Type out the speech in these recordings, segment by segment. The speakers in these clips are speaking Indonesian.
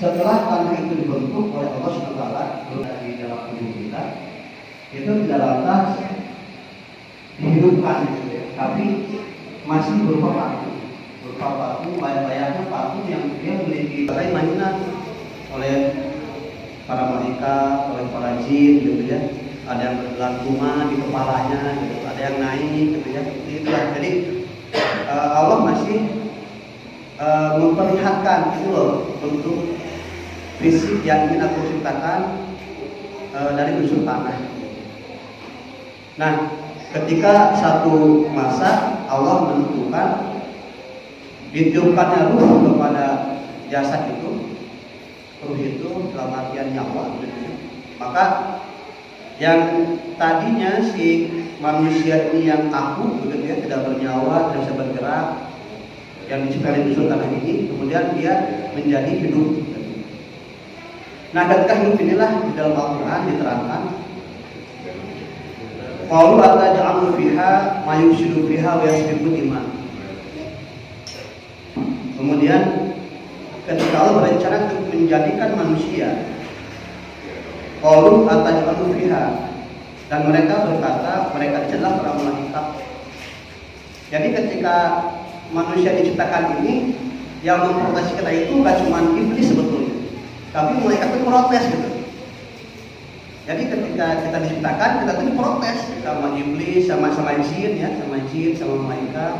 Setelah tanah itu dibentuk oleh Allah SWT di dalam tubuh kita, itu tidak lantas dihidupkan, tapi masih berupa paku, layaknya paku yang dia memiliki mainan oleh para malaikat, oleh para jin, gitu ya. Ada yang bergelantungan di kepalanya, gitu. Ada yang naik, gitu ya. Itulah. Jadi Allah masih memperlihatkan itu loh bentuk fisik yang ingin aku ciptakan dari unsur tanah. Nah, ketika satu masa Allah menentukan ditiupkannya ruh kepada jasad itu, ruh itu dalam artian nyawa, maka yang tadinya si manusia ini yang kaku, begitu ya, tidak bernyawa, tidak bisa bergerak, yang diciptakan unsur tanah ini, kemudian dia menjadi hidup. Nah, ketika hidup inilah di dalam Al-Quran diterangkan, qalu ataj'alu fiha ma yufsidu fiha wa yasfiku dima. Kemudian ketika Allah berencana untuk menjadikan manusia, qalu ataj'alu fiha, dan mereka berkata, mereka adalah para malaikat. Jadi ketika manusia diciptakan ini, yang memprotes kita itu bukan cuma iblis sebetulnya, tapi malaikat itu protes gitu. Jadi ketika kita diciptakan, kita tuh diprotes sama iblis, sama jin ya, sama jin, sama malaikat.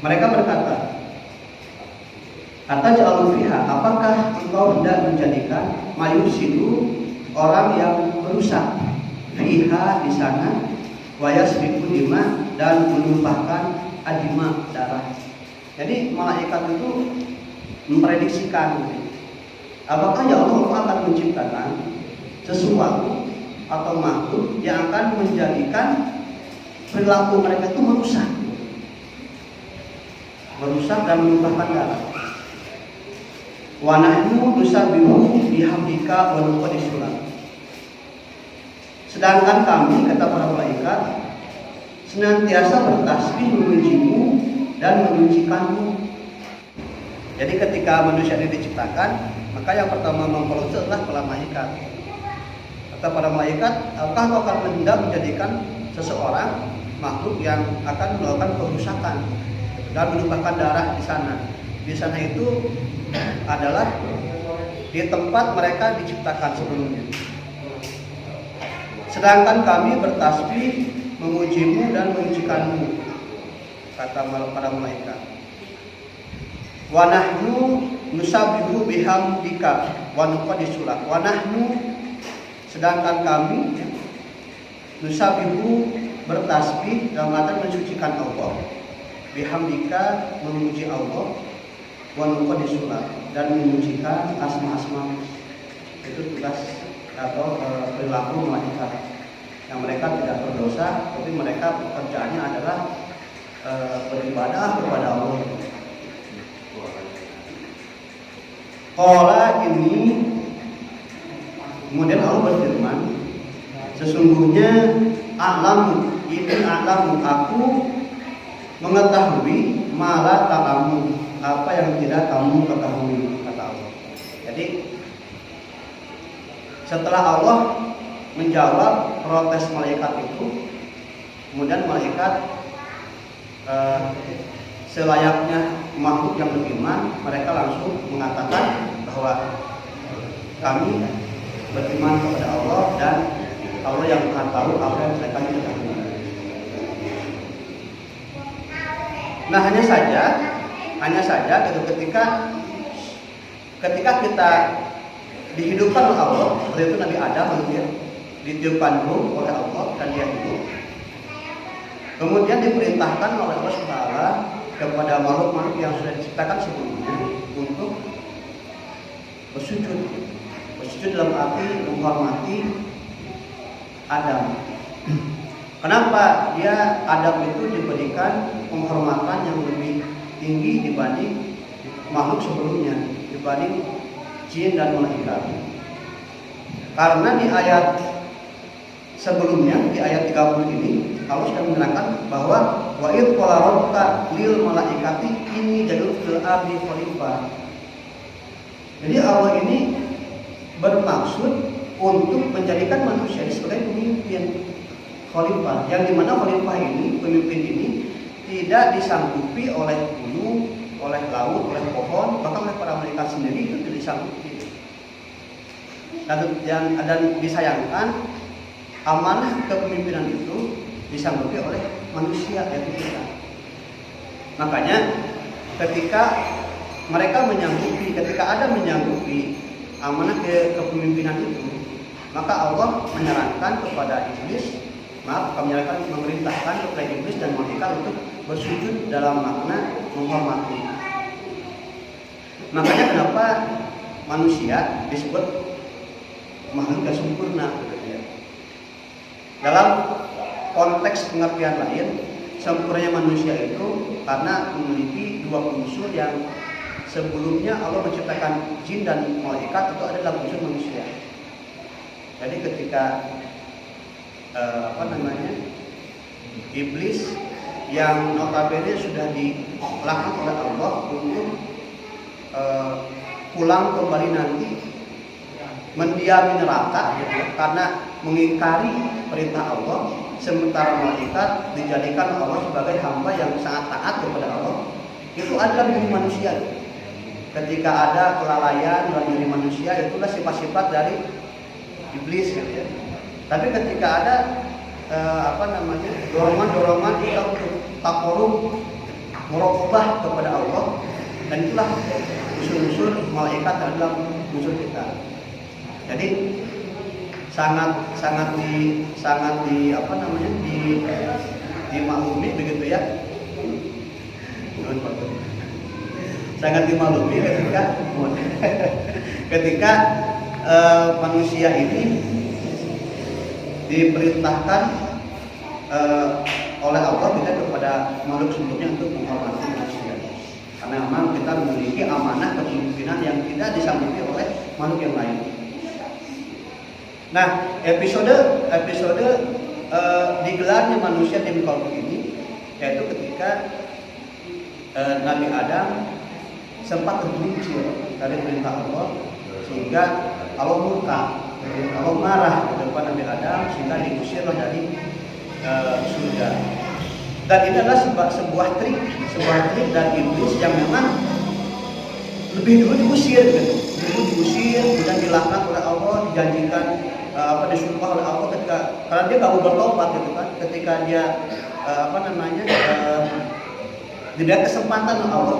Mereka berkata, ataj'alu fiha, apakah engkau hendak menjadikan mayusidu, orang yang merusak, fiha, di sana, wa yasfiku dima, dan menumpahkan adima, darah. Jadi malaikat itu memprediksikan, apakah ya Allah akan menciptakan sesuatu atau makhluk yang akan menjadikan perilaku mereka itu merusak dan menumpahkan darah. Wa nahnu nusabbihu bihamdika wa nuqaddisu lak. Sedangkan kami, kata para malaikat, senantiasa bertasbih memujimu dan menyucikanmu. Jadi ketika manusia ini diciptakan, maka yang pertama memprotes adalah para malaikat. Kata para malaikat, apakah kau akan hendak menjadikan seseorang makhluk yang akan melakukan perusakan dan menumpahkan darah di sana? Di sana itu adalah di tempat mereka diciptakan sebelumnya. Sedangkan kami bertasbih memujimu dan menyucikanmu, kata para malaikat. Wa nahnu nusabbihu bihamdika wa nuqaddisu lak. Wa nahnu, sedangkan kami, nusabbihu, bertasbih dalam arti mensucikan Allah, bihamdika, memuji Allah, wa nuqaddisu lak, dan menyucikan asma-asma. Itu tugas atau perilaku malaikat yang mereka tidak berdosa, tapi mereka pekerjaannya adalah beribadah kepada Allah. Qala ini, kemudian Allah berfirman, sesungguhnya a'lamu, ini a'lamu, aku mengetahui mala ta'lamu, apa yang tidak kamu ketahui, kata Allah. Jadi setelah Allah menjawab protes malaikat itu, kemudian malaikat selayaknya makhluk yang beriman, mereka langsung mengatakan bahwa kami beriman kepada Allah dan Allah yang akan tahu apa yang mereka ketahui. Nah, hanya saja ketika kita dihidupkan oleh Allah, seperti itu Nabi Adam ya, ditiupkan ruh oleh Allah dan dia hidup. Kemudian diperintahkan oleh Allah SWT kepada makhluk-makhluk yang sudah diciptakan sebelumnya untuk bersujud. Bersujud dalam arti menghormati Adam. Kenapa dia Adam itu diberikan penghormatan yang lebih tinggi dibanding makhluk sebelumnya, dibanding jin dan malaikat? Karena di ayat sebelumnya, di ayat 30 ini, Allah sudah menerangkan bahwa wa id qala rabbuka lil malaikati inni ja'ilun fil ardi khalifah. Jadi Allah ini bermaksud untuk menjadikan manusia sebagai pemimpin khalifah, yang dimana khalifah ini, pemimpin ini tidak disanggupi oleh gunung, oleh laut, oleh pohon, bahkan oleh para malaikat sendiri itu tidak disanggupi. Dan disayangkan amanah kepemimpinan itu disanggupi oleh manusia, yaitu kita. Makanya ketika mereka menyanggupi, ketika ada menyanggupi amanah kepemimpinan itu, maka Allah menyarankan kepada iblis, memerintahkan kepada iblis dan malaikat untuk bersujud dalam makna menghormati. Makanya kenapa manusia disebut makhluk yang sempurna. Dalam konteks pengertian lain, sempurnanya manusia itu karena memiliki dua unsur yang sebelumnya Allah menciptakan jin dan malaikat itu adalah unsur manusia. Jadi ketika iblis yang notabene sudah dilaknat oleh Allah untuk pulang kembali nanti mendiami neraka, gitu ya, karena mengingkari perintah Allah, sementara malaikat dijadikan Allah sebagai hamba yang sangat taat kepada Allah. Itu adalah diri manusia. Ketika ada kelalaian dalam diri manusia, itulah sifat-sifat dari iblis, gitu ya. Tapi ketika ada dorongan-dorongan kita untuk takorub, merokobah kepada Allah, dan itulah unsur-unsur malaikat adalah unsur kita. Jadi sangat dimaklumi begitu ya. Sangat dimaklumi ketika manusia ini diperintahkan oleh Allah kita kepada makhluk sebelumnya untuk menghormati manusia. Karena memang kita memiliki amanah kepemimpinan yang tidak disanggupi oleh makhluk yang lain. Nah, episode digelarnya manusia di muka bumi ini yaitu ketika Nabi Adam sempat tergelincir dari perintah Allah sehingga Allah murka, Allah marah kepada Nabi Adam sehingga diusir dari surga. Dan ini adalah sebuah trik dari iblis yang memang lebih dulu diusir, kemudian dilaknat oleh Allah, dijanjikan disumpah oleh Allah karena dia nggak mau bertobat, gitu kan. Ketika dia diberi kesempatan oleh Allah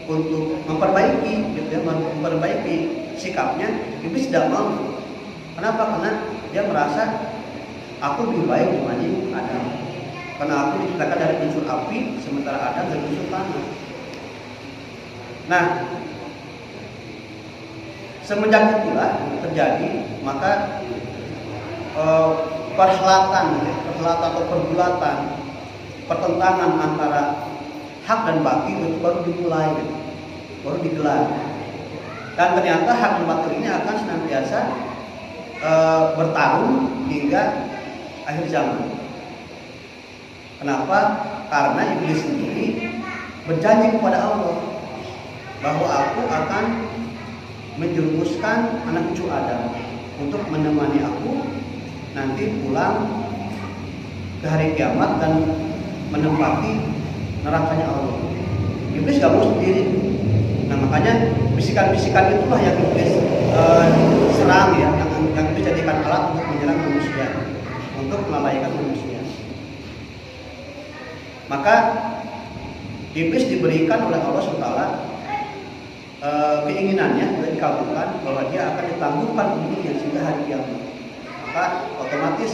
untuk memperbaiki, gitu ya, memperbaiki sikapnya, iblis tidak mau. Kenapa? Karena dia merasa aku lebih baik dibanding Adam. Karena aku diciptakan dari unsur api, sementara Adam dari unsur tanah. Nah, semenjak itulah terjadi maka perhelatan atau pergulatan, pertentangan antara hak dan batil itu baru dimulai, baru digelar. Dan ternyata hak dan batil ini akan senantiasa bertarung hingga akhir zaman. Kenapa? Karena iblis sendiri berjanji kepada Allah bahwa aku akan menjerumuskan anak cucu Adam untuk menemani aku nanti pulang ke hari kiamat dan menempati nerakanya Allah. Iblis gak mau sendiri. Nah, makanya bisikan-bisikan itulah yang iblis serang, ya, yang iblis jadikan alat untuk menyerang manusia, untuk melalaikan manusia. Maka iblis diberikan oleh Allah SWT keinginannya sudah dikabulkan bahwa dia akan ditangguhkan dunia sehingga hari kiamat. Maka otomatis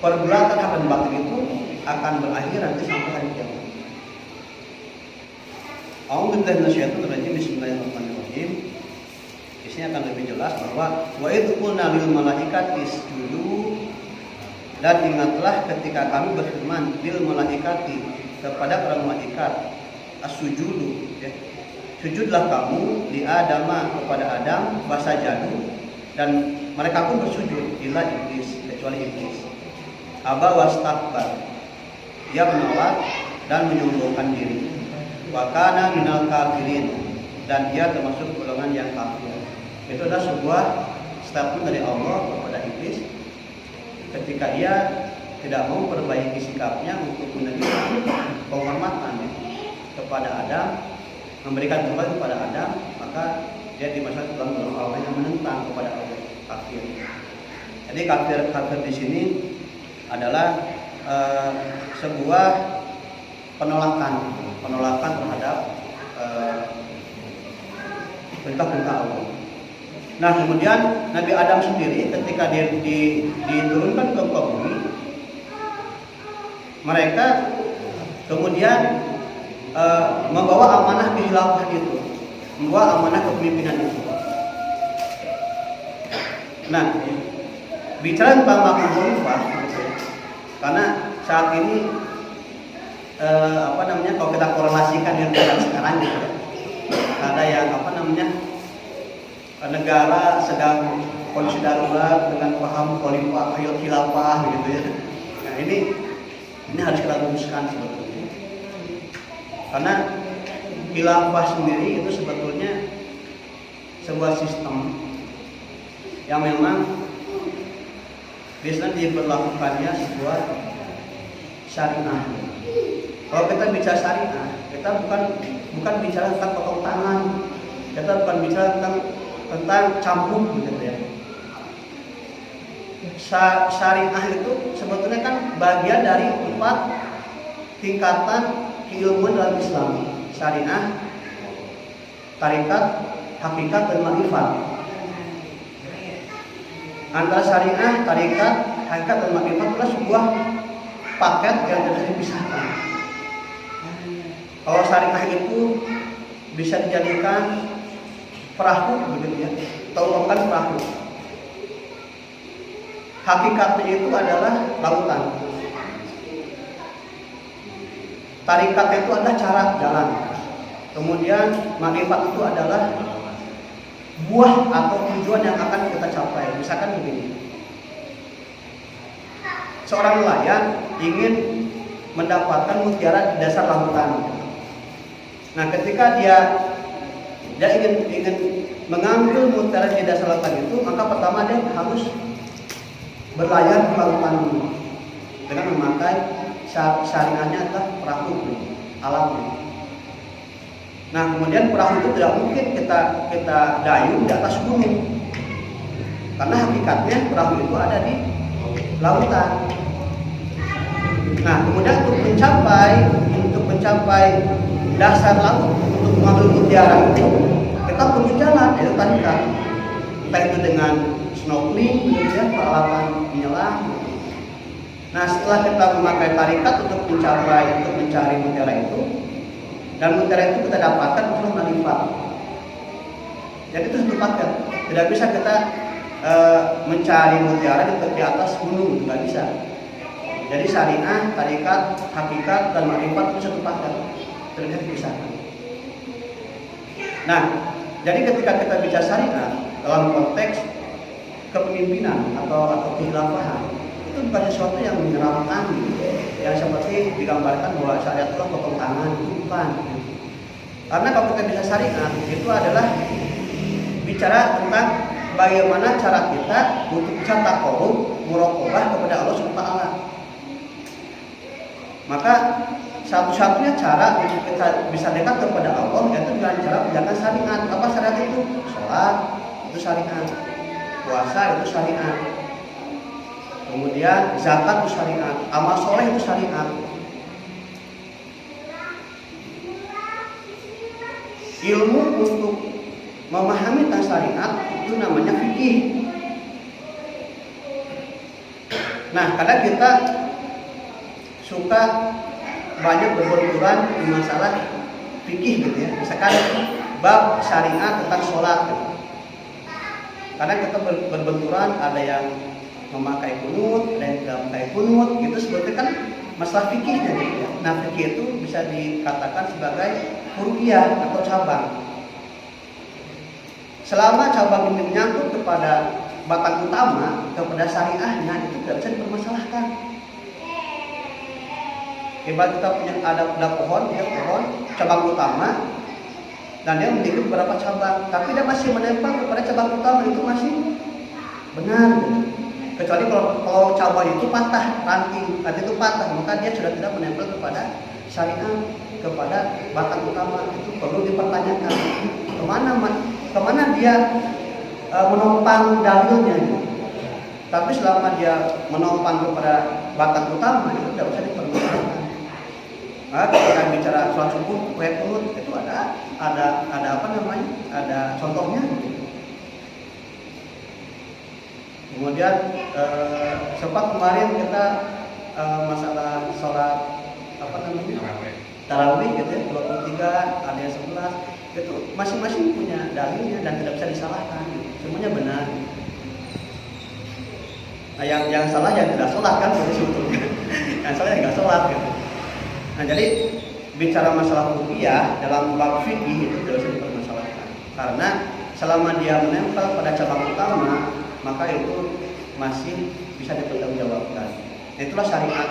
pergulatan hak dan batil itu akan berakhir nanti sampai hari kiamat. A'udzubillahi minasyaitonir rajim. Bismillahirrahmanirrahim. Di sini akan lebih jelas bahwa wa idh qulna lil malaikati isjudu, dan ingatlah ketika kami berfirman lil malaikati kepada para malaikat as-sujudu, ya. Sujudlah kamu di Adama kepada Adam, fasajadu, dan mereka pun bersujud illa iblis, kecuali iblis. Aba wastakbar, dia menolak dan menyombongkan diri. Wa kana minal kafirin, dan dia termasuk golongan yang kafir. Itu adalah sebuah statement dari Allah kepada iblis ketika ia tidak mau memperbaiki sikapnya untuk menerima penghormatan kepada Adam, memberikan kembali kepada Adam, maka dia dimasukkan dalam golongan orang yang menentang kepada Allah, kafir. Jadi kafir di sini adalah sebuah penolakan terhadap perintah-perintah Allah. Nah, kemudian Nabi Adam sendiri ketika dia diturunkan ke muka bumi, mereka kemudian membawa amanah khilafah itu, membawa amanah kepemimpinan itu. Nah, bicara tentang makam khalifah, karena saat ini kalau kita korelasikan dengan zaman sekarang gitu, ada yang negara sedang kondisi darurat dengan paham khalifah, khilafah gitu ya. Nah, ini harus kita luruskan sebetulnya. Karena khilafah sendiri itu sebetulnya sebuah sistem yang memang biasanya diberlakukannya sebuah syariah. Kalau kita bicara syariah, kita bukan bicara tentang potong tangan, kita bukan bicara tentang cambuk gitu ya. Syariah itu sebetulnya kan bagian dari 4 tingkatan keilmuan dalam Islam: syariah, tarikat, hakikat, dan makrifat. Antara syariah, tarikat, hakikat, dan makrifat adalah sebuah paket yang tidak bisa dipisahkan. Kalau syariah itu bisa dijadikan perahu begitu ya, atau bukan perahu. Hakikatnya itu adalah lautan. Tarikat itu adalah cara jalan. Kemudian makrifat itu adalah buah atau tujuan yang akan kita capai. Misalkan begini, seorang nelayan ingin mendapatkan mutiara di dasar lautan. Nah, ketika dia ingin mengambil mutiara di dasar lautan itu, maka pertama dia harus berlayar di lautan dulu dengan memakai syariahnya adalah perahu alamnya. Nah, kemudian perahu itu tidak mungkin kita dayung di atas gunung, karena hakikatnya perahu itu ada di lautan. Nah, kemudian untuk mencapai dasar laut, untuk mengambil mutiara itu, kita perlu jalan, yaitu tarikat. Entah itu dengan snorkeling, kemudian peralatan menyelam. Nah, setelah kita memakai tarikat untuk mencari mutiara itu, dan mutiara itu kita dapatkan untuk makrifat. Jadi itu satu paket. Tidak bisa kita mencari mutiara di atas gunung, tidak bisa. Jadi syariah, tarikat, hakikat, dan makrifat itu satu paket, tidak bisa dipisahkan. Nah, jadi ketika kita bicara syariah dalam konteks kepemimpinan atau kehilafahan, itu bukan sesuatu yang menyeramkan, yang seperti digambarkan bahwa syariat itu potong tangan, itu bukan. Karena kalau kita bisa syariat, itu adalah bicara tentang bagaimana cara kita untuk bisa taqarrub, muraqabah kepada Allah Subhanahu wa taala. Maka satu-satunya cara untuk kita bisa dekat kepada Allah yaitu dengan cara menjalankan syariat. Apa syariat itu? Sholat itu syariat, puasa itu syariat, kemudian zakat itu syariat, amal soleh itu syariat. Ilmu untuk memahami tentang syariat itu namanya fikih. Nah, kadang kita suka banyak berbenturan di masalah fikih gitu ya. Misalkan bab syariat tentang sholat gitu. Kadang kita berbenturan, ada yang memakai kunut, ada yang tidak memakai kunut, gitu sebetulnya kan masalah fikihnya gitu ya. Nah, fikih itu bisa dikatakan sebagai furu'iyah atau cabang. Selama cabang ini menyangkut kepada batang utama, kepada syariahnya, itu tidak bisa dipermasalahkan. Ibarat kita punya ada pohon, ya pohon cabang utama, dan dia memiliki beberapa cabang, tapi dia masih menempel kepada cabang utama, itu masih benar. Kecuali kalau cabang itu patah, ranting tadi itu patah, maka dia sudah tidak menempel kepada syariat, kepada batang utama. Itu perlu dipertanyakan kemana dia menopang dalilnya. Tapi selama dia menopang kepada batang utama, itu tidak usah dipermasalahkan. Nah, ketika bicara sholat subuh, kunut itu ada apa namanya? Ada contohnya. Kemudian sempat kemarin kita masalah sholat apa namanya? Tarawih gitu ya, 23, ada yang 11, itu masing-masing punya dalilnya dan tidak bisa disalahkan. Semuanya benar. Nah, yang salah yang tidak sholat kan sebetulnya. Yang salah yang nggak sholat gitu. Nah, jadi bicara masalah ruqyah dalam bab fikih itu tidak usah dipermasalahkan. Karena selama dia menempel pada cabang utama, maka itu masih bisa dipertanggungjawabkan. Itulah syariat.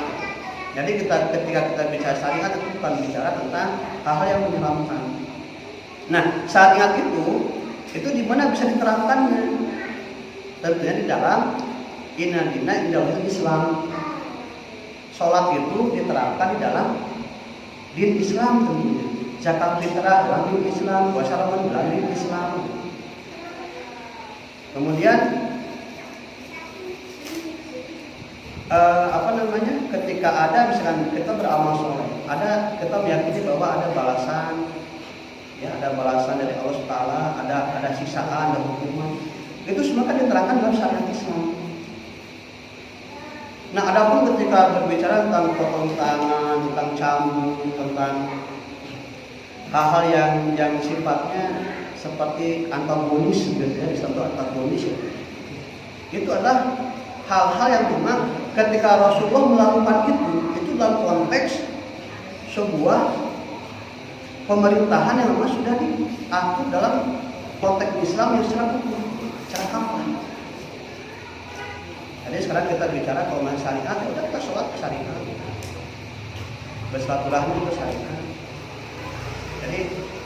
Jadi ketika kita bicara syariat itu bukan bicara tentang hal-hal yang menyeramkan. Nah, syariat itu di mana bisa diterapkannya? Tentunya di dalam inna dina indal Islam. Sholat itu diterapkan di dalam din Islam tentunya. Zakat fitrah dalam din Islam, puasa Ramadan dalam din Islam. Kemudian ketika ada misalkan kita beramal soleh, kita meyakini bahwa ada balasan, ya ada balasan dari Allah Taala, ada siksaan, ada hukuman. Itu semua kan diterangkan dalam syariat Islam. Nah, adapun ketika berbicara tentang potong tangan, tentang cambuk, tentang hal-hal yang sifatnya seperti antagonis gitu ya, Islam itu antagonis ya. Itu adalah hal-hal yang memang ketika Rasulullah melakukan itu dalam konteks sebuah pemerintahan yang memang sudah diatur dalam konteks Islam yang secara hukum, secara kampanye. Jadi sekarang kita bicara kalau syariat, ya udah kita sholat ke syariat, bersilaturahmi ke syariat. Jadi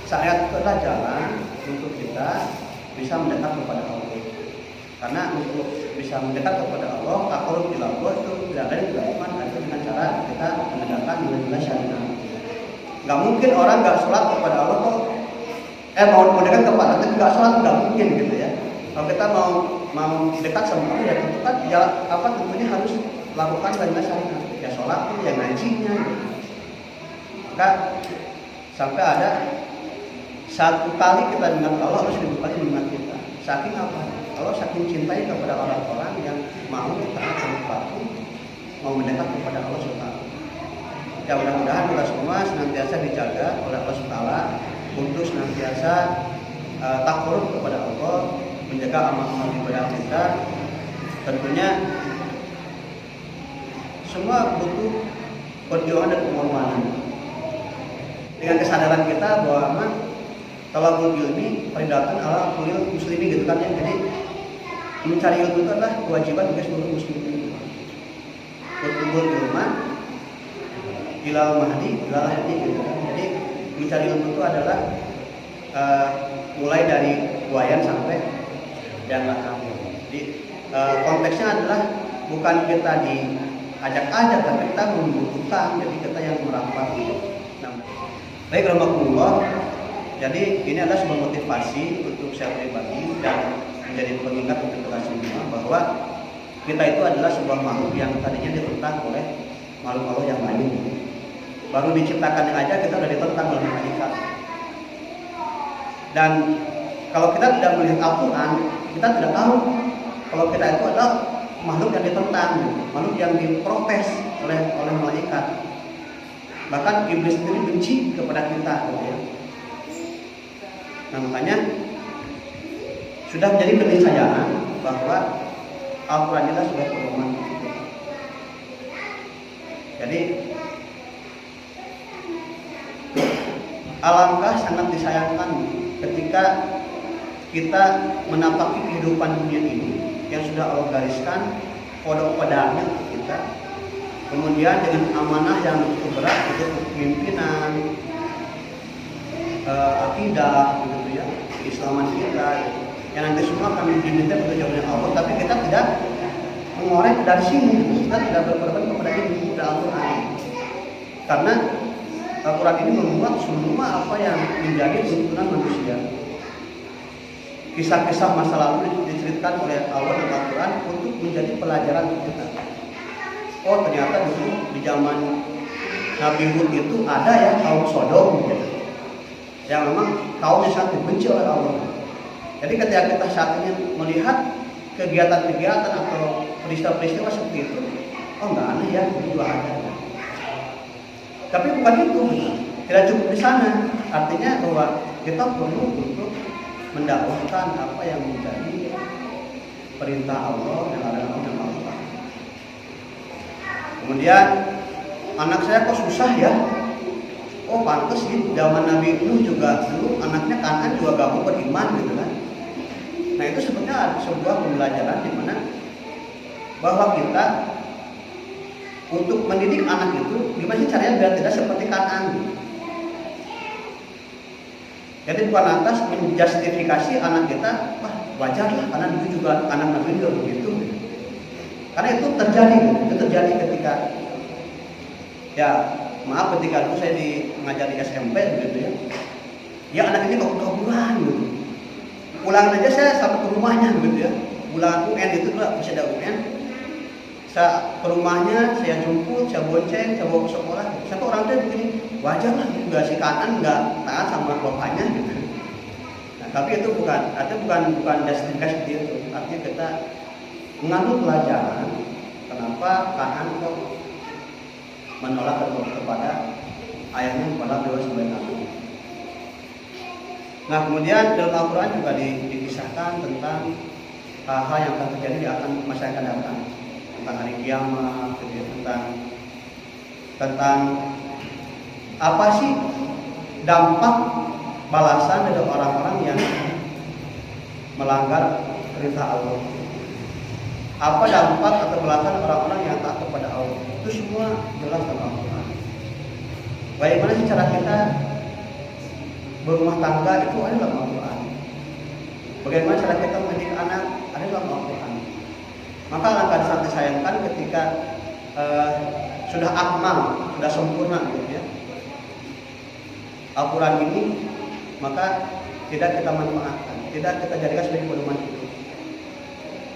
syariat itu adalah jalan untuk kita bisa mendekat kepada Allah. Karena untuk bisa mendekat kepada Allah, takarrub ila Allah itu tidak lain dilakukan dengan cara kita menegakkan nilai-nilai syariat. Gak mungkin orang gak sholat kepada Allah kok mau mendekat kepada Allah tapi gak sholat, gak mungkin gitu ya. Kalau kita mau dekat sama Allah ya tentu kan tentunya harus lakukan nilai syariat. Ya sholat itu ya ngajinya gitu. Maka sampai ada satu kali kita mengingat Allah harus 1000 kali mengingat kita. Saking apa? Allah saking cintai kepada orang-orang yang mau taat dan patuh, mau mendekat kepada Allah SWT. Ya mudah-mudahan kita semua senantiasa dijaga oleh Allah SWT untuk senantiasa takarrub kepada Allah, menjaga amal-amal ibadah kita. Tentunya semua butuh perjuangan dan pengorbanan. Dengan kesadaran kita bahwa talabul ilmi fardhatun ala kulli muslimin gitu kan ya. Jadi mencari ilmu itu adalah kewajiban bagi seluruh muslimin. Berkumpul ilmu ilal mahdi ilal hadi gitu kan. Jadi mencari ilmu itu adalah mulai dari buayan sampai yang lakam. Jadi konteksnya adalah bukan kita diajak-ajak, tapi kita membutuhkan. Jadi kita yang merapat. Nah, baik rahmatullah. Jadi ini adalah sebuah motivasi untuk saya pribadi dan menjadi pengingat untuk kita semua bahwa kita itu adalah sebuah makhluk yang tadinya ditentang oleh makhluk Allah yang lain. Baru diciptakan aja kita sudah ditentang oleh malaikat. Dan kalau kita tidak melihat Al-Quran, kita tidak tahu kalau kita itu adalah makhluk yang ditentang, makhluk yang diprotes oleh malaikat. Bahkan iblis sendiri benci kepada kita, gitu ya. Nah, makanya sudah menjadi keniscayaan bahwa Al-Quran kita sudah pedoman. Jadi alangkah sangat disayangkan ketika kita menapaki kehidupan dunia ini yang sudah Allah gariskan kodok-kodaknya untuk kita. Kemudian dengan amanah yang cukup berat untuk kepemimpinan, akidah gitu ya, keislaman kita gitu. Yang nanti semua kami diminta bekerja oleh Allah, tapi kita tidak mengorek dari sini, kita tidak berkorban kepada ini, kepada Al-Quran. Karena Al-Quran ini memuat semua apa yang menjadi tuntunan manusia. Kisah-kisah masa lalu diceritakan oleh Allah dan Al-Quran untuk menjadi pelajaran untuk kita. Oh ternyata dulu di zaman Nabi Hud itu ada ya kaum Sodom gitu, yang memang kaum yang sangat dibenci oleh Allah. Jadi ketika kita saat ini melihat kegiatan-kegiatan atau peristiwa-peristiwa seperti itu, oh nggak aneh ya, itu juga ada. Tapi bukan itu, tidak cukup di sana. Artinya bahwa kita perlu untuk mendakwahkan apa yang menjadi perintah Allah dan larangan Allah. Kemudian anak saya kok susah ya? Oh pantas sih, zaman Nabi Nuh juga dulu anaknya Kanan juga gabung beriman gitu kan. Nah itu sebenarnya sebuah pembelajaran di mana bahwa kita untuk mendidik anak itu gimana sih caranya biar tidak seperti Kanan. Jadi bukan lantas menjustifikasi anak kita, wah wajar lah karena itu juga anak Nabi juga begitu. Karena itu terjadi ketika ya maaf ketika itu saya mengajar di SMP gitu ya. Ya anak ini kabur-kaburan gitu. Pulang aja saya sampai ke rumahnya gitu ya. Pulang UN itu lah masih ada UN. Saya ke rumahnya, saya jemput, saya bonceng, saya bawa ke sekolah. Sampai orang tua begini, wajar lah juga si Kanan nggak taat sama bapaknya gitu. Nah, tapi itu bukan justifikasi seperti itu. Artinya kita mengambil pelajaran kenapa Kanan kok menolak kepada ayahnya kepada Dewa sebagai nabi. Nah kemudian dalam Al-Quran juga dikisahkan tentang hal yang akan terjadi di masa yang akan datang, tentang hari kiamat, tentang apa sih dampak balasan dari orang-orang yang melanggar perintah Allah. Apa dampak atau balasan orang-orang yang taat kepada Allah. Itu semua jelas dalam Al-Quran. Bagaimana sih cara kita berumah tangga itu ada dalam Al-Quran. Bagaimana cara kita mendidik anak ada dalam Al-Quran. Maka langkah sangat disayangkan ketika sudah akmal, sudah sempurna gitu ya Al-Quran ini, maka tidak kita manfaatkan, tidak kita jadikan sebagai pedoman hidup.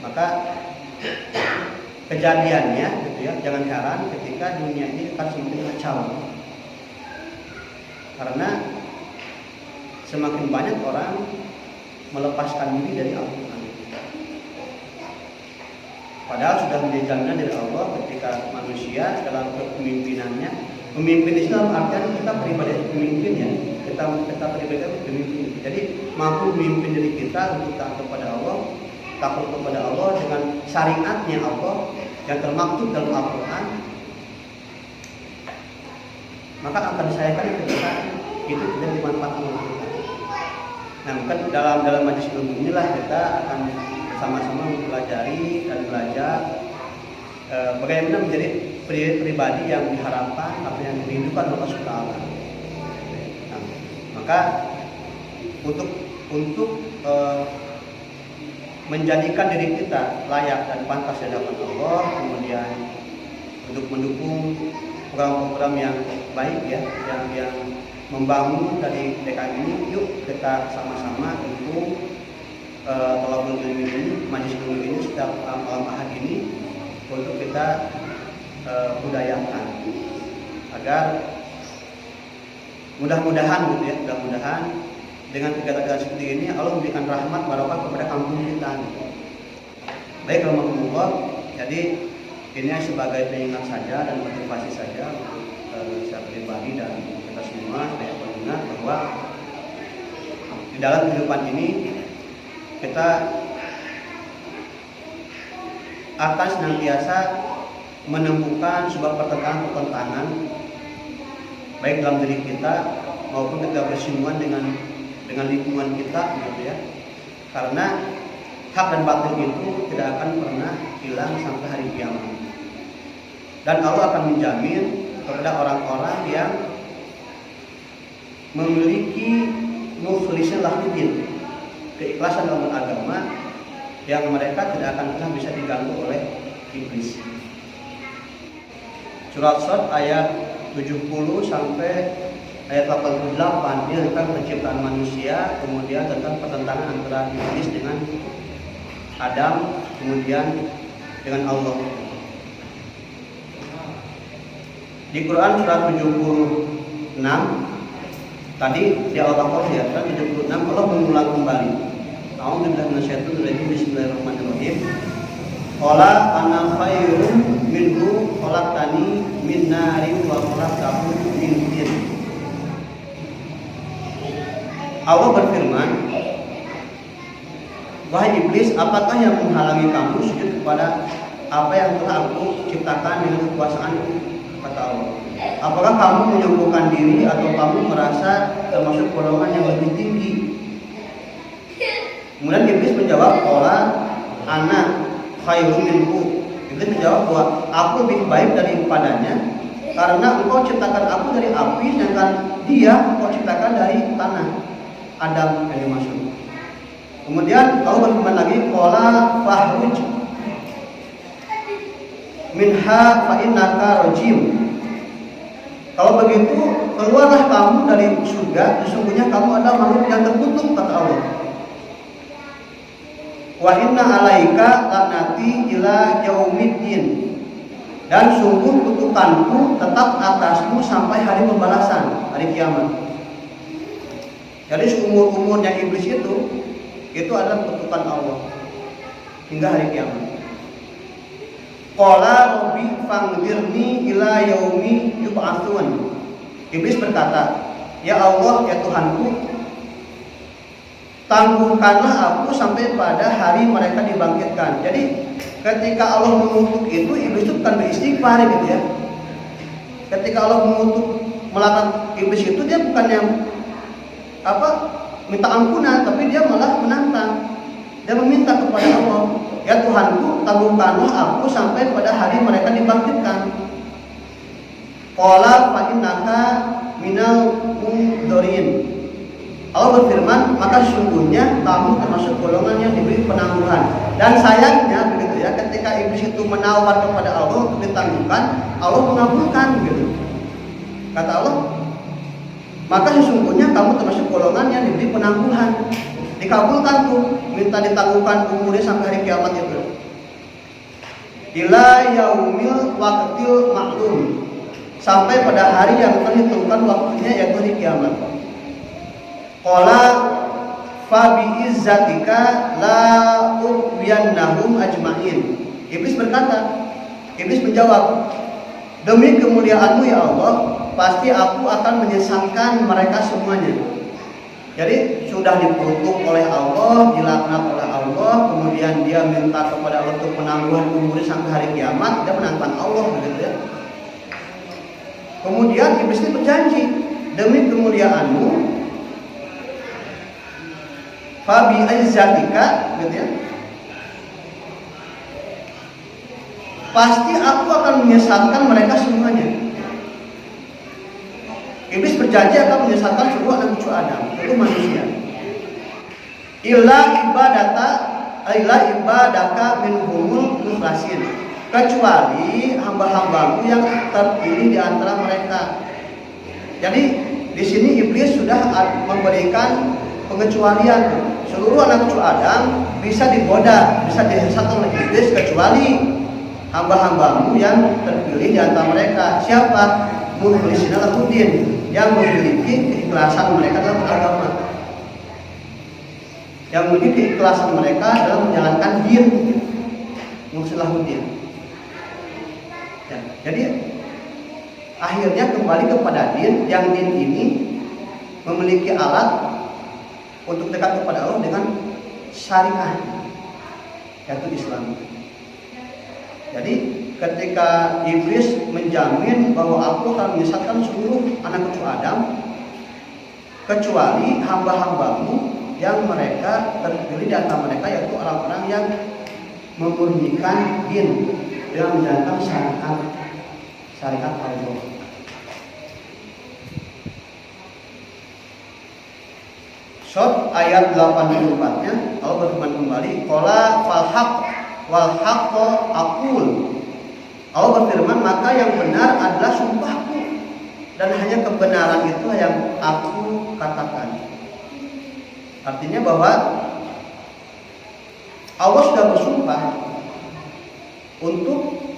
Maka kejadiannya gitu ya, jangan heran ketika dunia ini akan semakin kacau. Karena semakin banyak orang melepaskan diri dari Al-Quran. Padahal sudah menjadi jaminan dari Allah ketika manusia dalam kepemimpinannya, pemimpin Islam artinya kita pribadi pemimpin ya, kita pribadi pemimpin. Jadi mampu memimpin diri kita untuk taat kepada Allah, takut kepada Allah dengan syariatnya Allah yang termaktub dalam Al-Quran, maka akan disayangkan ketika itu tidak dimanfaatkan oleh kita. Nah, mungkin dalam majelis ilmu inilah kita akan bersama-sama mempelajari dan belajar bagaimana menjadi pribadi yang diharapkan atau yang dirindukan oleh Allah Subhanahu. Nah, maka untuk menjadikan diri kita layak dan pantas di hadapan Allah, kemudian untuk mendukung program-program yang baik ya, yang membangun dari DKI ini, yuk kita sama-sama dukung Thalabul Ilmi ini, majelis ilmu ini setiap malam Ahad ini untuk kita budayakan agar mudah-mudahan gitu ya, mudah-mudahan dengan kegiatan-kegiatan seperti ini Allah memberikan rahmat barokah kepada kampung kita. Gitu. Baik alhamdulillah, jadi ini sebagai pengingat saja dan motivasi saja untuk saya pribadi dan kita semua supaya mengingat bahwa di dalam kehidupan ini kita akan senantiasa menemukan sebuah pertentangan baik dalam diri kita maupun ketika bersinggungan dengan lingkungan kita gitu ya. Karena hak dan batil itu tidak akan pernah hilang sampai hari kiamat. Dan Allah akan menjamin kepada orang-orang yang memiliki mukhlisin lahuddin, keikhlasan dalam beragama yang mereka tidak akan pernah bisa diganggu oleh iblis. Surat Shad ayat 70 sampai ayat 88 ini tentang penciptaan manusia, kemudian tentang pertentangan antara iblis dengan Adam, kemudian dengan Allah. Di Quran surat 76 tadi di awal ya, surat 76 Allah mengulang kembali. A'udzubillahi minasyaitonir rajim. Bismillahirrahmanirrahim. Qala ana khairum minhu khalaqtani min narin wa khalaqtahu min tin. Allah berfirman, wahai iblis, apakah yang menghalangi kamu sujud kepada apa yang telah aku ciptakan dengan kekuasaanku? Kata Allah. Apakah kamu menyombongkan diri atau kamu merasa termasuk golongan yang lebih tinggi? Kemudian iblis menjawab, qala ana khairum minhu. Iblis menjawab bahwa aku lebih baik daripadanya karena engkau ciptakan aku dari api, sedangkan dia engkau ciptakan dari tanah, Adam yang dimaksud. Kemudian Allah berfirman lagi, qala fahruj minha fa innaka rajim. Kalau begitu keluarlah kamu dari surga, sesungguhnya kamu adalah makhluk yang terkutuk, kata Allah. Wa inna alaika laknati ila yaumiddin. Dan sungguh kutukanku tetap atasmu sampai hari pembalasan, hari kiamat. Jadi seumur-umurnya iblis itu adalah kutukan Allah hingga hari kiamat. Qala rabbi fangdirni ila yaumi yub'atsun. Iblis berkata, ya Allah, ya Tuhanku, tangguhkanlah aku sampai pada hari mereka dibangkitkan. Jadi ketika Allah mengutuk itu, iblis itu bukan beristighfar gitu ya. Ketika Allah mengutuk melaknat iblis itu, dia bukan yang minta ampunan, tapi dia malah menantang. Dia meminta kepada Allah, ya Tuhanku, tangguhkanlah aku sampai pada hari mereka dibangkitkan. Qala fa innaka minal mundharin. Allah berfirman, maka sesungguhnya kamu termasuk golongan yang diberi penangguhan. Dan sayangnya begitu ya, ketika iblis itu menawar kepada Allah untuk ditangguhkan, Allah mengabulkan gitu. Kata Allah, maka sesungguhnya kamu termasuk golongan yang diberi penangguhan. Dikabulkan tuh, minta ditangguhkan umurnya sampai hari kiamat itu. Ila yaumil waqtil ma'lum. Sampai pada hari yang terhitungkan waktunya, yaitu hari kiamat. Qala fa bi izzatika la ubyannahum ajma'in. Iblis berkata, iblis menjawab, demi kemuliaanmu ya Allah, pasti aku akan menyesatkan mereka semuanya. Jadi sudah dikutuk oleh Allah, dilaknat oleh Allah, kemudian dia minta kepada Allah untuk penangguhan umurnya sampai hari kiamat, dia menantang Allah begitu ya. Kemudian iblis itu berjanji, demi kemuliaanmu, fa bi izzatika gitu ya, pasti aku akan menyesatkan mereka semuanya. Iblis berjanji akan menyesatkan seluruh anak cucu Adam, itu manusia. Illa ibadaka minhumul mukhlasin. Kecuali hamba-hambamu yang terpilih di antara mereka. Jadi di sini iblis sudah memberikan pengecualian. Seluruh anak cucu Adam bisa digoda, bisa disesatkan oleh iblis kecuali hamba-hambamu yang terpilih di antara mereka. Siapa? Mukhlisina lahuddin, yang memiliki keikhlasan mereka dalam beragama, yang memiliki keikhlasan mereka dalam menjalankan din, mukhlisina lahuddin. Ya, jadi akhirnya kembali kepada din, yang din ini memiliki alat untuk dekat kepada Allah dengan syariah, yaitu Islam. Jadi ketika iblis menjamin bahwa aku akan menyesatkan seluruh anak cucu Adam kecuali hamba-hambamu yang mereka terpilih di antara mereka, yaitu orang-orang yang memurnikan din dengan menjalankan syariat Allah. Shot ayat 84-nya Allah berfirman kembali, qala fal haq wal haqqo aqul. Allah berfirman, maka yang benar adalah sumpahku dan hanya kebenaran itu yang aku katakan. Artinya bahwa Allah sudah bersumpah untuk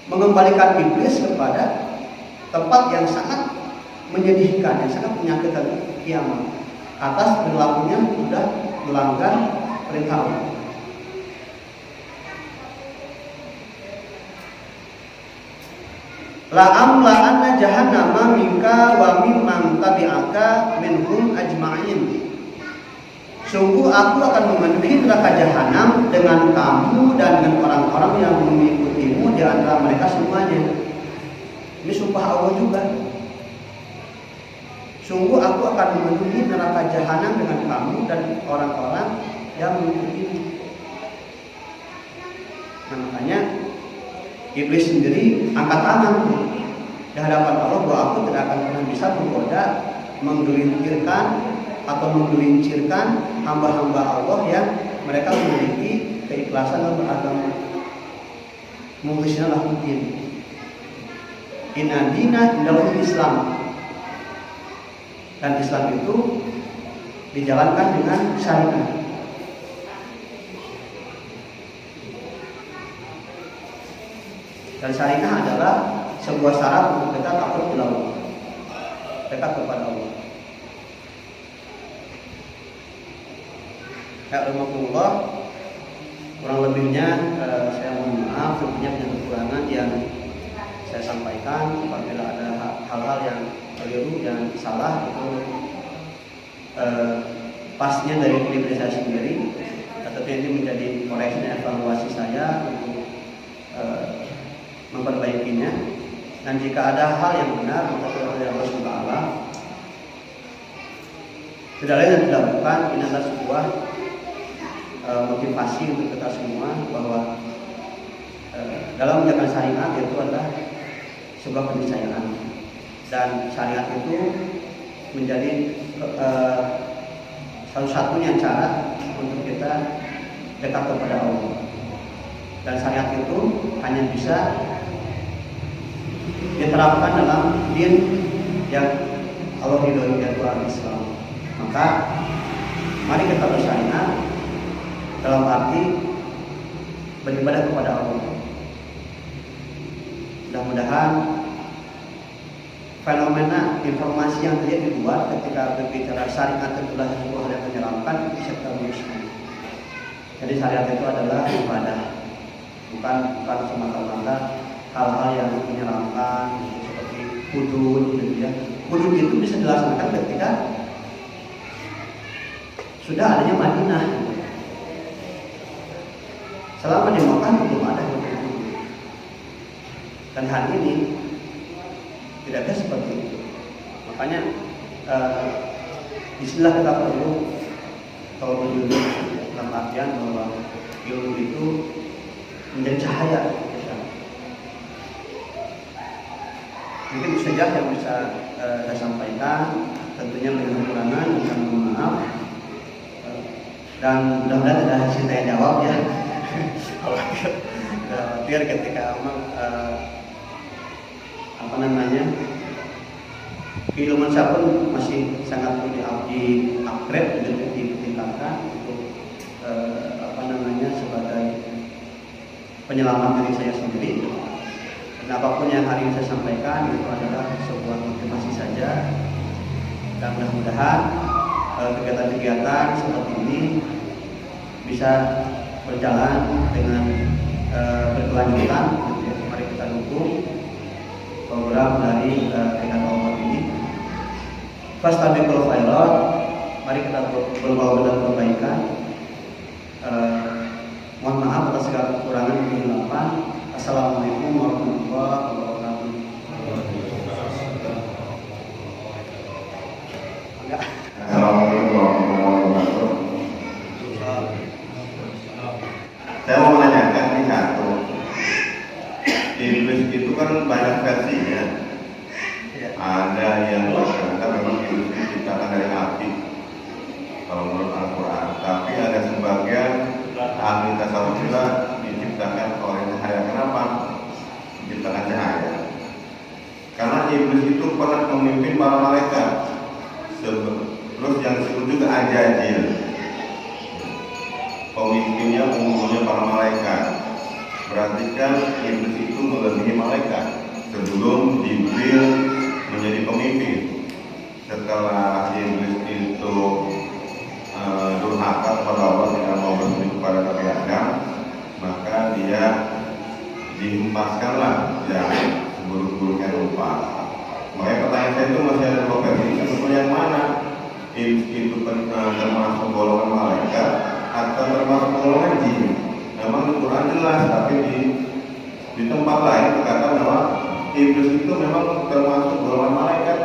mengembalikan iblis kepada tempat yang sangat menyedihkan, yang sangat menyakitkan, kiamat, atas perilakunya sudah melanggar perintah Allah. La'amla'anna jahannama minka wa mimman tabi'aka minhum ajma'in. Sungguh aku akan memenuhi neraka jahanam dengan kamu dan dengan orang-orang yang mengikutimu di antara mereka semuanya. Ini sumpah Allah juga. Sungguh aku akan memenuhi neraka jahanam dengan kamu dan orang-orang yang mengikutimu. Nah, makanya iblis sendiri angkat tangan di hadapan Allah bahwa aku tidak akan pernah bisa menggoda, menggelincirkan atau menggelincirkan hamba-hamba Allah yang mereka memiliki keikhlasan dalam beragama. Mukhlisina lahuddin. Inna dina indal Islam. Dan Islam itu dijalankan dengan syariat. Dan syariah adalah sebuah syarat untuk kita takut kepada Allah, dekat kepada Allah. Ya rahmatullah, kurang lebihnya saya mohon maaf, tentunya punya kekurangan yang saya sampaikan. Apabila ada hal-hal yang keliru dan salah, itu pastinya dari pribadi saya sendiri. Tetapi ini menjadi koreksi dan evaluasi saya untuk memperbaikinya. Dan jika ada hal yang benar, maka dari Allah Subhanahu wa taala tidak lain dan tidak bukan, ini adalah sebuah motivasi untuk kita semua bahwa dalam menjalankan syariat itu adalah sebuah keniscayaan, dan syariat itu menjadi satu-satunya cara untuk kita dekat kepada Allah. Dan syariat itu hanya bisa diterapkan dalam din yang Allah ridhoi, yaitu Islam. Maka mari kita bersyariat dalam arti beribadah kepada Allah. Mudah-mudahan fenomena informasi yang terjadi di luar ketika berbicara syariat itulah sebuah hal yang menyeramkan bisa kita luruskan. Jadi syariat itu adalah ibadah, bukan semata-mata hal-hal yang menyeramkan seperti hudud, gitu ya. Hudud itu bisa dilaksanakan ketika sudah adanya Madinah. Selama di Makkah belum ada hudud. Dan hari ini tidak ada seperti itu. Makanya istilah kita perlu kalau menjadi dalam artian bahwa ilmu itu menjadi cahaya. Mungkin itu saja yang bisa saya sampaikan. Tentunya dengan kekurangan, mohon maaf. Dan mudah-mudahan ada hasil tanya jawab ya. Biar ketika keilmuan saya pun masih sangat perlu di-upgrade dan ditingkatkan untuk sebagai penyelamat diri saya sendiri. Dan apapun yang hari ini saya sampaikan itu adalah sebuah motivasi saja. Dan mudah-mudahan kegiatan-kegiatan seperti ini bisa berjalan dengan berkelanjutan. Mari kita dukung program dari Dekan Allah ini. Fastabiqul khairat, mari kita berbaur dalam perbaikan. Mohon maaf atas segala kekurangan dan kehilafan. Assalamualaikum warahmatullahi wabarakatuh. Assalamualaikum warahmatullahi wabarakatuh. Saya mau menanyakan ini satu. Iblis itu kan banyak versinya. Ada yang berkata memang iblis diciptakan dari api. Samudra diciptakan oleh cahaya. Kenapa diciptakan cahaya? Karena iblis itu pernah memimpin para malaikat. Terus yang disebut juga ajajil, pemimpinnya umumnya para malaikat. Berarti kan iblis itu melebihi malaikat sebelum Jibril menjadi pemimpin. Setelah iblis itu durhaka kepada Allah, tidak mau bersujud kepada Nabi Adam, maka dia dihempaskanlah yang seburuk-buruknya rupa. Makanya pertanyaan saya itu masih ada dua versi. Sebetulnya yang mana? Itu termasuk golongan malaikat atau termasuk golongan jin? Memang di Quran jelas, tapi di tempat lain dikatakan bahwa iblis itu memang termasuk golongan malaikat.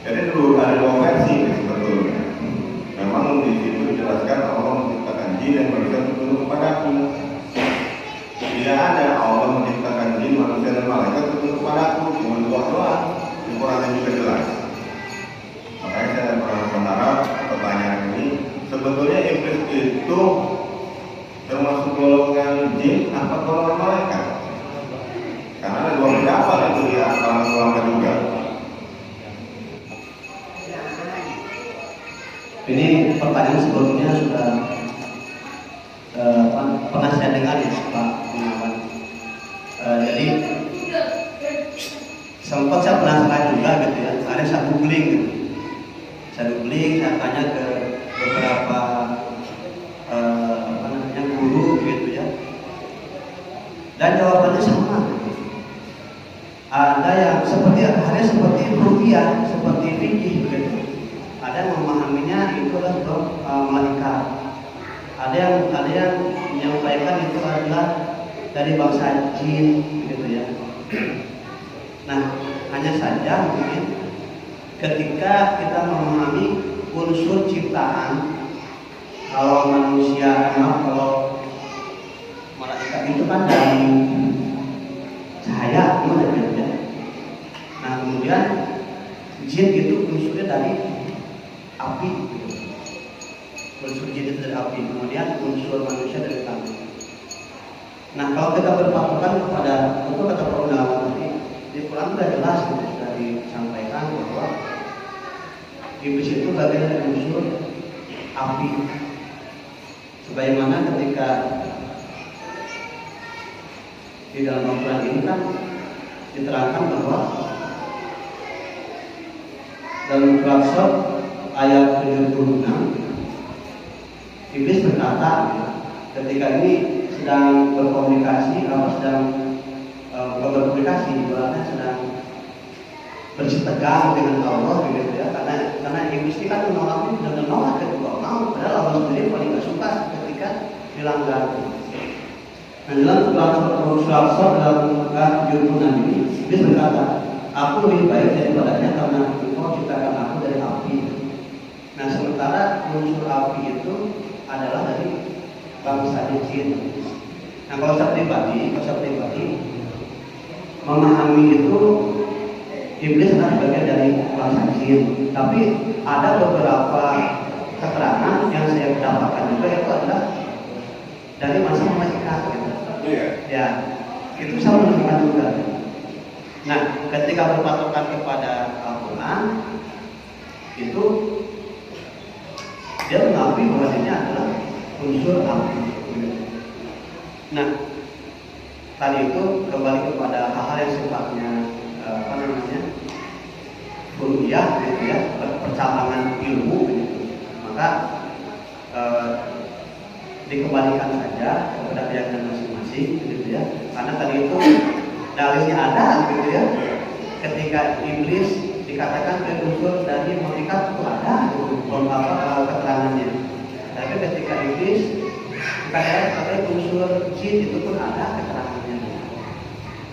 Jadi dulu ada dua versi sebetulnya. Memang di situ dijelaskan Allah menciptakan jin dan manusia itu tunduk kepadaku. Tidak ada Allah menciptakan jin, manusia dan malaikat itu tunduk kepadaku. Cuma dua doang. Di Quran juga jelas. Makanya saya berharap pertanyaan ini sebetulnya iblis itu termasuk golongan jin apa golongan malaikat? Karena ada dua pendapat itu di antara ulama juga. Ini pertanyaan sebelumnya sudah pernah saya dengar ya Pak Gunawan. Jadi sempat saya penasaran juga gitu ya. Ada saya googling gitu. Saya tanya ke beberapa guru gitu ya. Dan jawabannya sama. Ada yang seperti rupiah, seperti fikih gitu. Ada yang memahaminya itu adalah malaikat. Ada yang menyampaikan itu adalah dari bangsa jin gitu ya. Nah, hanya saja mungkin ketika kita memahami unsur ciptaan, kalau manusia kalau malaikat itu kan dari cahaya gitu ya. Nah, kemudian jin itu unsurnya dari api, unsur jin itu dari api, kemudian unsur manusia dari tanah. Nah, kalau kita berpatokan kepada itu kata perundangan tadi, di Quran sudah jelas sudah disampaikan bahwa iblis itu bagian dari unsur api. Sebagaimana ketika di dalam Al-Quran ini kan diterangkan bahwa dalam surat Shad ayat 76 iblis berkata ketika ini sedang berkomunikasi ibaratnya sedang bersitegang dengan Allah gitu ya, karena iblis ini kan menolak kedua mau, padahal Allah sendiri paling gak suka ketika dilanggar. Nah, dalam surat Shad dalam ayat 76 ini iblis berkata, aku lebih baik daripadanya karena engkau ciptakan aku dari api. Nah, sementara unsur api itu adalah dari bangsa jin. Nah, kalau saya pribadi memahami itu iblis adalah bagian dari bangsa jin. Tapi ada beberapa keterangan yang saya dapatkan juga itu adalah dari bangsa malaikat. Gitu. Ya, itu bisa menunjukkan juga. Nah, ketika berpatokan kepada Al-Quran itu dia mengakui bahwa ini adalah unsur api. Nah, tadi itu kembali kepada hal-hal yang sifatnya kuliah gitu ya, percabangan ilmu gitu. Maka dikembalikan saja kepada keyakinan masing-masing gitu ya. Karena tadi itu dalilnya ada gitu ya. Ketika iblis dikatakan unsur dari malaikat itu ada gitu, keterangannya. Tapi ketika iblis dikatakan unsur jin itu pun ada keterangannya.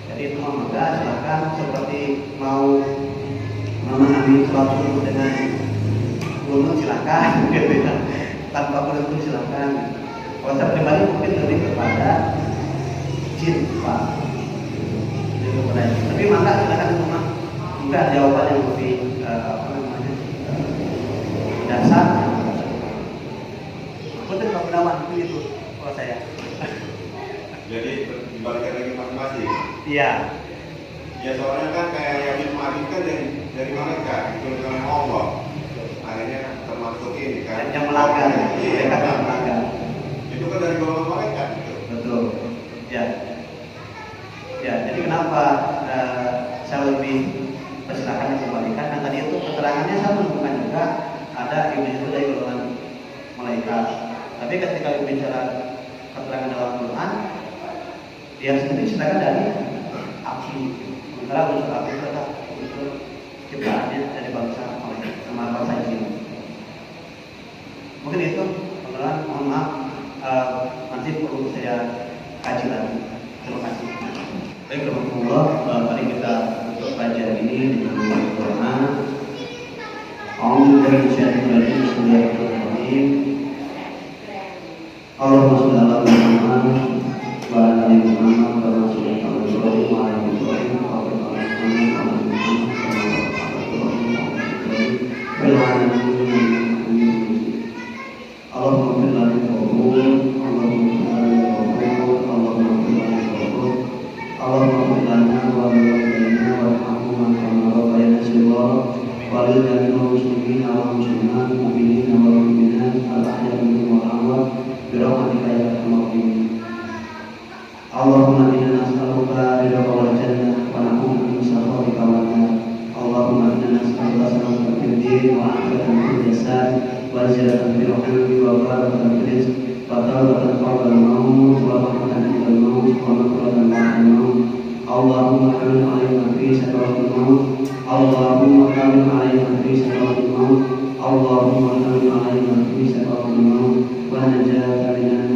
Jadi itu maka silakan seperti mau memahami sesuatu dengan gunung silakan gitu ya. Tanpa gunung silakan. Kalau saya pribadi mungkin lebih kepada jin Pak. Tapi maka silakan memang juga jawaban yang lebih dasar. Betul Pak Gunawan itu Lupa saya. Jadi dibalikan lagi masing-masing. Iya. Ya soalnya kan kayak Yamin Ma'arif kan dari mereka diturunkan Allah. Akhirnya termasuk ini kan. Yang melanggar. Iya, Yang melanggar. itu kan dari golongan mereka gitu. Betul. Ya. Ya, jadi kenapa saya lebih persilakan dikembalikan? Nah tadi itu keterangannya saya menemukan juga ada iblis itu dari golongan malaikat. Tapi ketika bicara keterangan dalam Quran, dia sendiri ceritakan dari api. Sementara unsur api itu adalah unsur ciptaannya dari bangsa malaikat sama bangsa jin. Mungkin itu pengenalan. Mohon maaf, nanti perlu saya kaji lagi. Terima kasih. Baik, Alhamdulillah, mari kita untuk kajian ini dengan doa. Bismillahirrahmanirrahim. Allahumma sholli ala Muhammad wa ala ali Muhammad kama shallaita ala Ibrahim wa ala ali Ibrahim wa barik ala Muhammad wa ala ali Muhammad kama barakta ala Ibrahim wa ala ali Ibrahim. Allahumma fil lana al-qubur, Allahumma fil lana al-qubur, Allahumma fil lana al-qubur, Allahumma fil lana wa liwalidayna warhamhuma kama rabbayana shighara wa lil jami'il muslimin wal muslimat mu'minin wal mu'minat al-ahya'i minhum wal amwat bi rahmatika ya arhamar rahimin. Allahumma inna nas'aluka ridhaka wal jannah wa na'udzu min sakhatika wan nar. Allahumma inna nas'aluka salamatan fid din wa 'afiyatan fil jasad wa ziyadatan fil 'ilmi wa barakatan fil rizq wa tawbatan qabla al-maut wa rahmatan 'inda al-maut wa maghfiratan ba'da al-maut. Allahumma hamil 'alaina fi sakaratil maut. Allahumma hamil 'alaina fi sakaratil maut. Allahumma hamil 'alaina fi sakaratil maut wa najatan minan